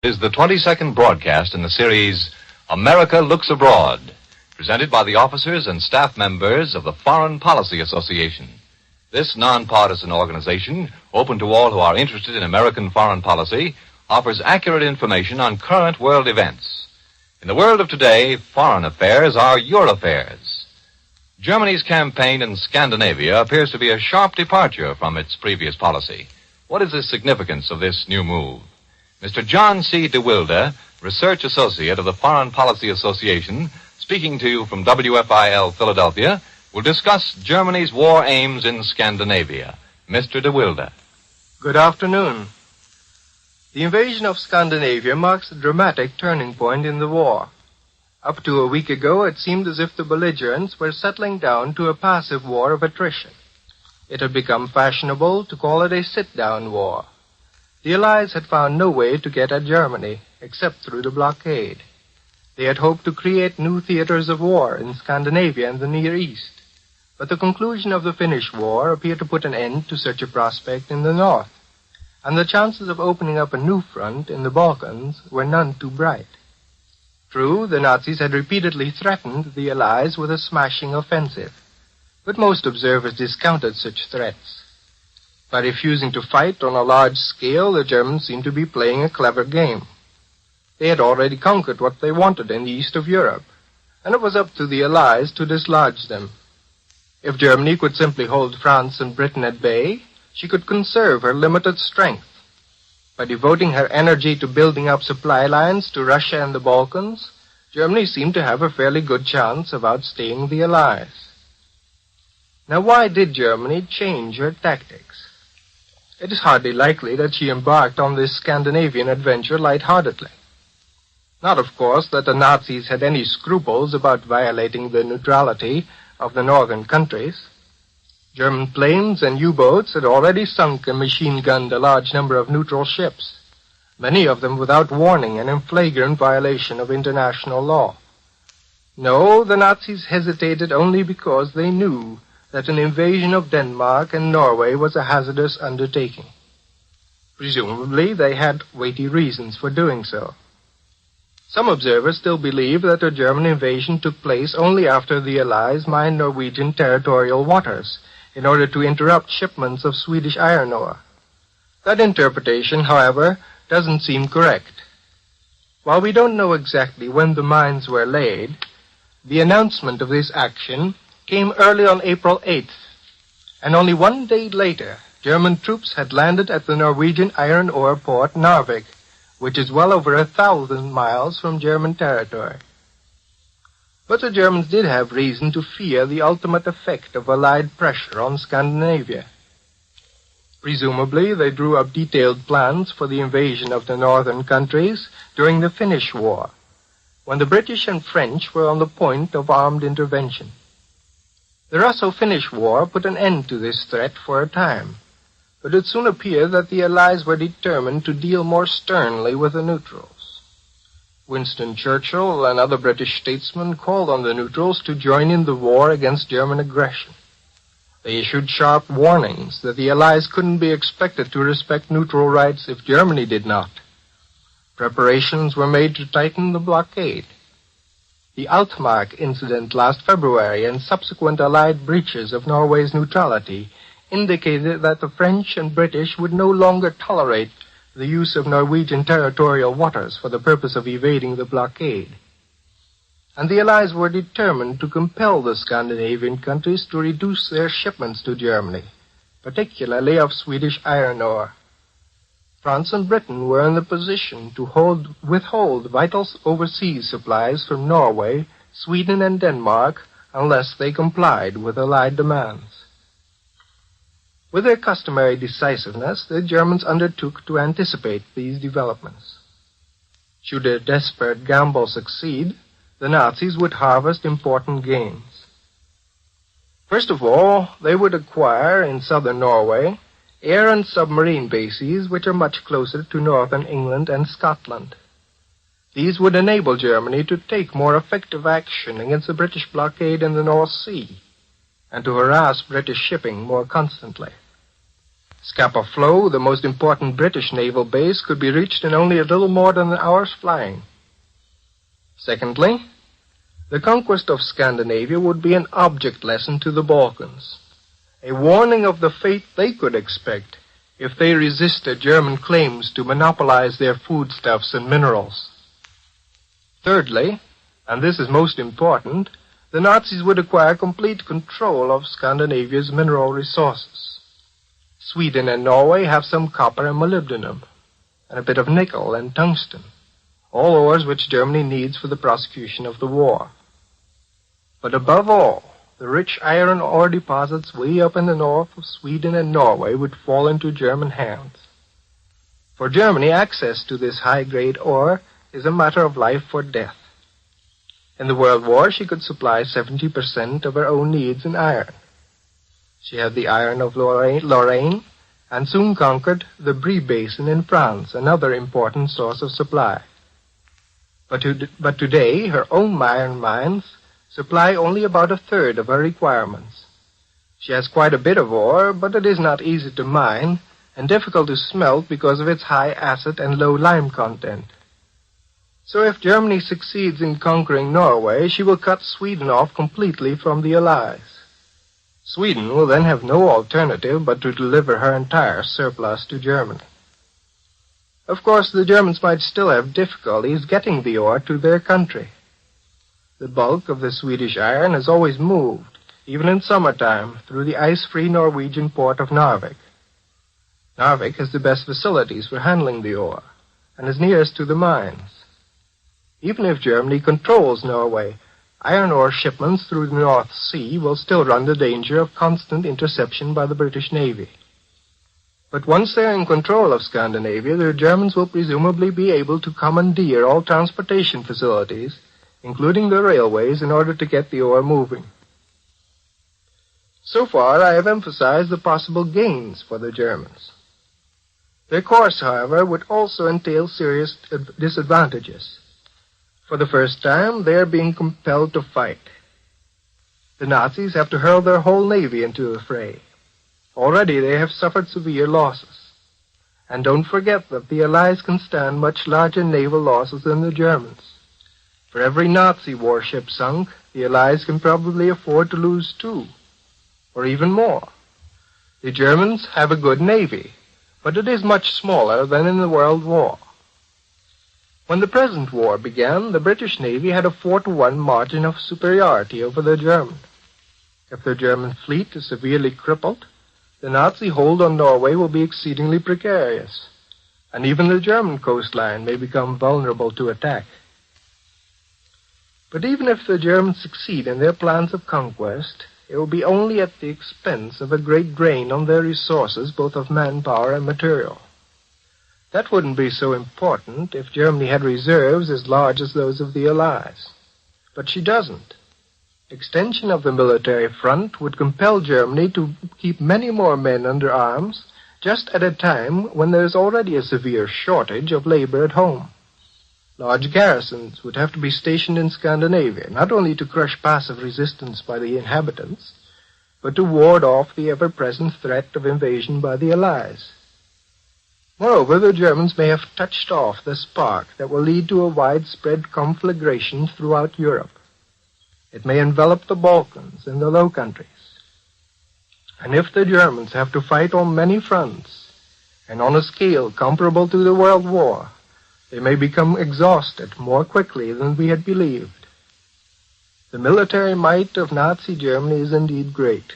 Is the 22nd broadcast in the series America Looks Abroad, presented by the officers and staff members of the Foreign Policy Association. This nonpartisan organization, open to all who are interested in American foreign policy, offers accurate information on current world events. In the world of today, foreign affairs are your affairs. Germany's campaign in Scandanavia appears to be a sharp departure from its previous policy. What is the significance of this new move? Mr. John C. DeWilde, Research Associate of the Foreign Policy Association, speaking to you from WFIL Philadelphia, will discuss Germany's war aims in Scandinavia. Mr. DeWilde. Good afternoon. The invasion of Scandinavia marks a dramatic turning point in the war. Up to a week ago, it seemed as if the belligerents were settling down to a passive war of attrition. It had become fashionable to call it a sit-down war. The Allies had found no way to get at Germany, except through the blockade. They had hoped to create new theaters of war in Scandinavia and the Near East, but the conclusion of the Finnish War appeared to put an end to such a prospect in the north, and the chances of opening up a new front in the Balkans were none too bright. True, the Nazis had repeatedly threatened the Allies with a smashing offensive, but most observers discounted such threats. By refusing to fight on a large scale, the Germans seemed to be playing a clever game. They had already conquered what they wanted in the east of Europe, and it was up to the Allies to dislodge them. If Germany could simply hold France and Britain at bay, she could conserve her limited strength. By devoting her energy to building up supply lines to Russia and the Balkans, Germany seemed to have a fairly good chance of outstaying the Allies. Now, why did Germany change her tactics? It is hardly likely that she embarked on this Scandinavian adventure lightheartedly. Not, of course, that the Nazis had any scruples about violating the neutrality of the northern countries. German planes and U-boats had already sunk and machine-gunned a large number of neutral ships, many of them without warning and in flagrant violation of international law. No, the Nazis hesitated only because they knew that an invasion of Denmark and Norway was a hazardous undertaking. Presumably, they had weighty reasons for doing so. Some observers still believe that a German invasion took place only after the Allies mined Norwegian territorial waters in order to interrupt shipments of Swedish iron ore. That interpretation, however, doesn't seem correct. While we don't know exactly when the mines were laid, the announcement of this action came early on April 8th, and only 1 day later, German troops had landed at the Norwegian iron ore port Narvik, which is well over 1,000 miles from German territory. But the Germans did have reason to fear the ultimate effect of Allied pressure on Scandinavia. Presumably, they drew up detailed plans for the invasion of the northern countries during the Finnish War, when the British and French were on the point of armed intervention. The Russo-Finnish War put an end to this threat for a time, but it soon appeared that the Allies were determined to deal more sternly with the neutrals. Winston Churchill and other British statesmen called on the neutrals to join in the war against German aggression. They issued sharp warnings that the Allies couldn't be expected to respect neutral rights if Germany did not. Preparations were made to tighten the blockade. The Altmark incident last February and subsequent Allied breaches of Norway's neutrality indicated that the French and British would no longer tolerate the use of Norwegian territorial waters for the purpose of evading the blockade. And the Allies were determined to compel the Scandinavian countries to reduce their shipments to Germany, particularly of Swedish iron ore. France and Britain were in the position to withhold vital overseas supplies from Norway, Sweden, and Denmark unless they complied with Allied demands. With their customary decisiveness, the Germans undertook to anticipate these developments. Should their desperate gamble succeed, the Nazis would harvest important gains. First of all, they would acquire in southern Norway air and submarine bases which are much closer to northern England and Scotland. These would enable Germany to take more effective action against the British blockade in the North Sea and to harass British shipping more constantly. Scapa Flow, the most important British naval base, could be reached in only a little more than an hour's flying. Secondly, the conquest of Scandinavia would be an object lesson to the Balkans, a warning of the fate they could expect if they resisted German claims to monopolize their foodstuffs and minerals. Thirdly, and this is most important, the Nazis would acquire complete control of Scandinavia's mineral resources. Sweden and Norway have some copper and molybdenum, and a bit of nickel and tungsten, all ores which Germany needs for the prosecution of the war. But above all, the rich iron ore deposits way up in the north of Sweden and Norway would fall into German hands. For Germany, access to this high-grade ore is a matter of life or death. In the World War, she could supply 70% of her own needs in iron. She had the iron of Lorraine and soon conquered the Brie Basin in France, another important source of supply. But today, her own iron mines supply only about a third of her requirements. She has quite a bit of ore, but it is not easy to mine and difficult to smelt because of its high acid and low lime content. So if Germany succeeds in conquering Norway, she will cut Sweden off completely from the Allies. Sweden will then have no alternative but to deliver her entire surplus to Germany. Of course, the Germans might still have difficulties getting the ore to their country. The bulk of the Swedish iron has always moved, even in summertime, through the ice-free Norwegian port of Narvik. Narvik has the best facilities for handling the ore, and is nearest to the mines. Even if Germany controls Norway, iron ore shipments through the North Sea will still run the danger of constant interception by the British Navy. But once they are in control of Scandinavia, the Germans will presumably be able to commandeer all transportation facilities, including the railways, in order to get the ore moving. So far, I have emphasized the possible gains for the Germans. Their course, however, would also entail serious disadvantages. For the first time, they are being compelled to fight. The Nazis have to hurl their whole navy into the fray. Already they have suffered severe losses. And don't forget that the Allies can stand much larger naval losses than the Germans. For every Nazi warship sunk, the Allies can probably afford to lose 2, or even more. The Germans have a good navy, but it is much smaller than in the World War. When the present war began, the British Navy had a 4-to-1 margin of superiority over the German. If the German fleet is severely crippled, the Nazi hold on Norway will be exceedingly precarious, and even the German coastline may become vulnerable to attack. But even if the Germans succeed in their plans of conquest, it will be only at the expense of a great drain on their resources, both of manpower and material. That wouldn't be so important if Germany had reserves as large as those of the Allies. But she doesn't. Extension of the military front would compel Germany to keep many more men under arms, just at a time when there is already a severe shortage of labor at home. Large garrisons would have to be stationed in Scandinavia, not only to crush passive resistance by the inhabitants, but to ward off the ever-present threat of invasion by the Allies. Moreover, the Germans may have touched off the spark that will lead to a widespread conflagration throughout Europe. It may envelop the Balkans and the Low Countries. And if the Germans have to fight on many fronts, and on a scale comparable to the World War, they may become exhausted more quickly than we had believed. The military might of Nazi Germany is indeed great,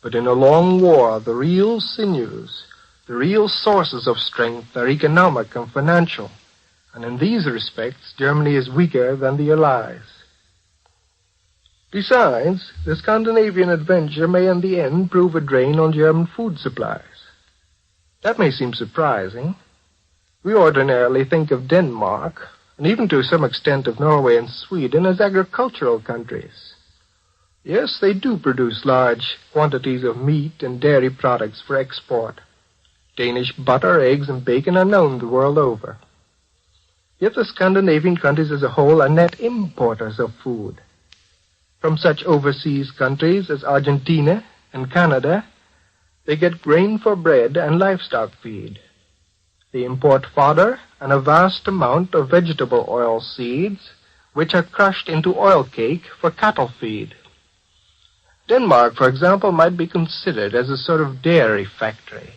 but in a long war, the real sinews, the real sources of strength are economic and financial, and in these respects, Germany is weaker than the Allies. Besides, the Scandinavian adventure may in the end prove a drain on German food supplies. That may seem surprising. We ordinarily think of Denmark, and even to some extent of Norway and Sweden, as agricultural countries. Yes, they do produce large quantities of meat and dairy products for export. Danish butter, eggs, and bacon are known the world over. Yet the Scandinavian countries as a whole are net importers of food. From such overseas countries as Argentina and Canada, They get grain for bread and livestock feed. They import fodder and a vast amount of vegetable oil seeds, which are crushed into oil cake for cattle feed. Denmark, for example, might be considered as a sort of dairy factory,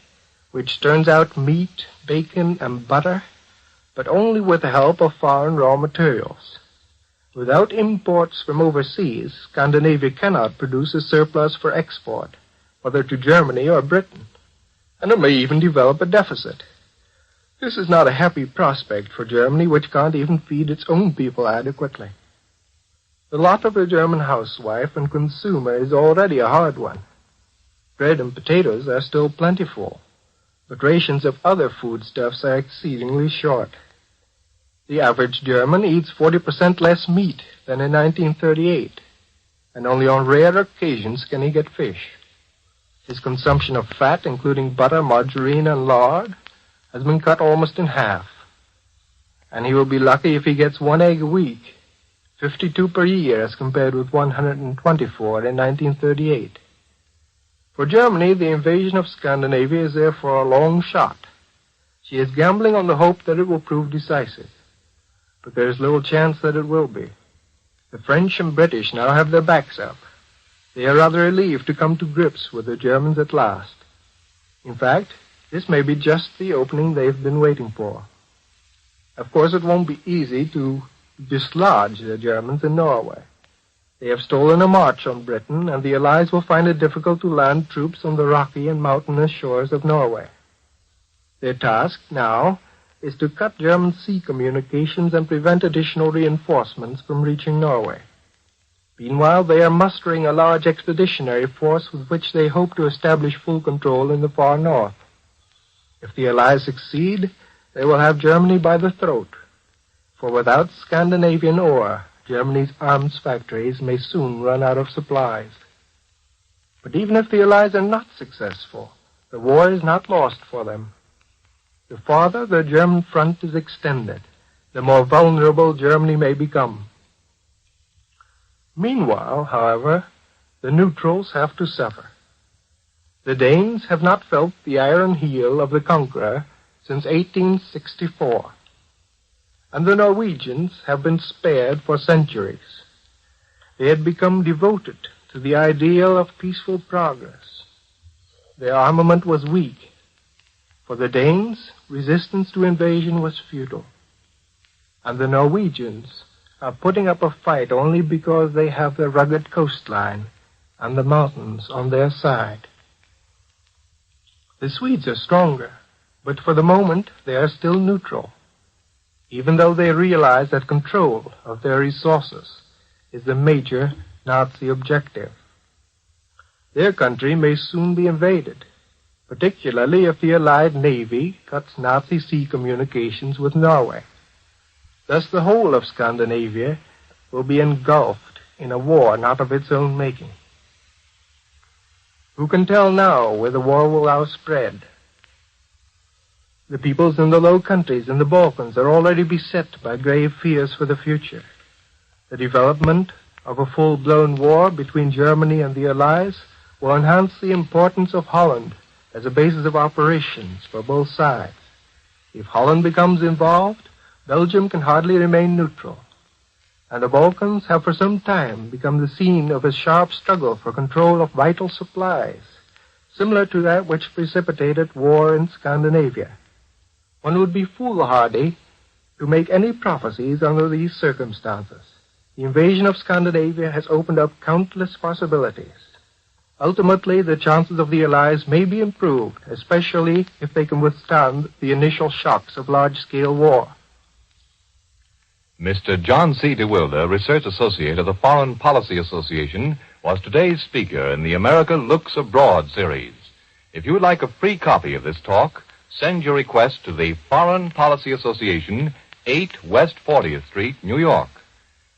which turns out meat, bacon, and butter, but only with the help of foreign raw materials. Without imports from overseas, Scandinavia cannot produce a surplus for export, whether to Germany or Britain, and it may even develop a deficit. This is not a happy prospect for Germany, which can't even feed its own people adequately. The lot of the German housewife and consumer is already a hard one. Bread and potatoes are still plentiful, but rations of other foodstuffs are exceedingly short. The average German eats 40% less meat than in 1938, and only on rare occasions can he get fish. His consumption of fat, including butter, margarine, and lard, has been cut almost in half, and he will be lucky if he gets 1 egg a week, 52 per year as compared with 124 in 1938. For Germany, the invasion of Scandinavia is therefore a long shot. She is gambling on the hope that it will prove decisive, but there is little chance that it will be. The French and British now have their backs up. They are rather relieved to come to grips with the Germans at last. In fact, this may be just the opening they've been waiting for. Of course, it won't be easy to dislodge the Germans in Norway. They have stolen a march on Britain, and the Allies will find it difficult to land troops on the rocky and mountainous shores of Norway. Their task now is to cut German sea communications and prevent additional reinforcements from reaching Norway. Meanwhile, they are mustering a large expeditionary force with which they hope to establish full control in the far north. If the Allies succeed, they will have Germany by the throat, for without Scandinavian ore, Germany's arms factories may soon run out of supplies. But even if the Allies are not successful, the war is not lost for them. The farther the German front is extended, the more vulnerable Germany may become. Meanwhile, however, the neutrals have to suffer. The Danes have not felt the iron heel of the conqueror since 1864, and the Norwegians have been spared for centuries. They had become devoted to the ideal of peaceful progress. Their armament was weak. For the Danes, resistance to invasion was futile, and the Norwegians are putting up a fight only because they have the rugged coastline and the mountains on their side. The Swedes are stronger, but for the moment they are still neutral, even though they realize that control of their resources is the major Nazi objective. Their country may soon be invaded, particularly if the Allied Navy cuts Nazi sea communications with Norway. Thus the whole of Scandinavia will be engulfed in a war not of its own making. Who can tell now where the war will now spread? The peoples in the Low Countries and the Balkans are already beset by grave fears for the future. The development of a full-blown war between Germany and the Allies will enhance the importance of Holland as a basis of operations for both sides. If Holland becomes involved, Belgium can hardly remain neutral, and the Balkans have for some time become the scene of a sharp struggle for control of vital supplies, similar to that which precipitated war in Scandinavia. One would be foolhardy to make any prophecies under these circumstances. The invasion of Scandinavia has opened up countless possibilities. Ultimately, the chances of the Allies may be improved, especially if they can withstand the initial shocks of large-scale war. Mr. John C. DeWilde, Research Associate of the Foreign Policy Association, was today's speaker in the America Looks Abroad series. If you would like a free copy of this talk, send your request to the Foreign Policy Association, 8 West 40th Street, New York.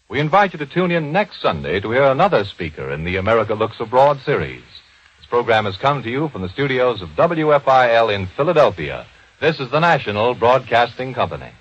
We invite you to tune in next Sunday to hear another speaker in the America Looks Abroad series. This program has come to you from the studios of WFIL in Philadelphia. This is the National Broadcasting Company.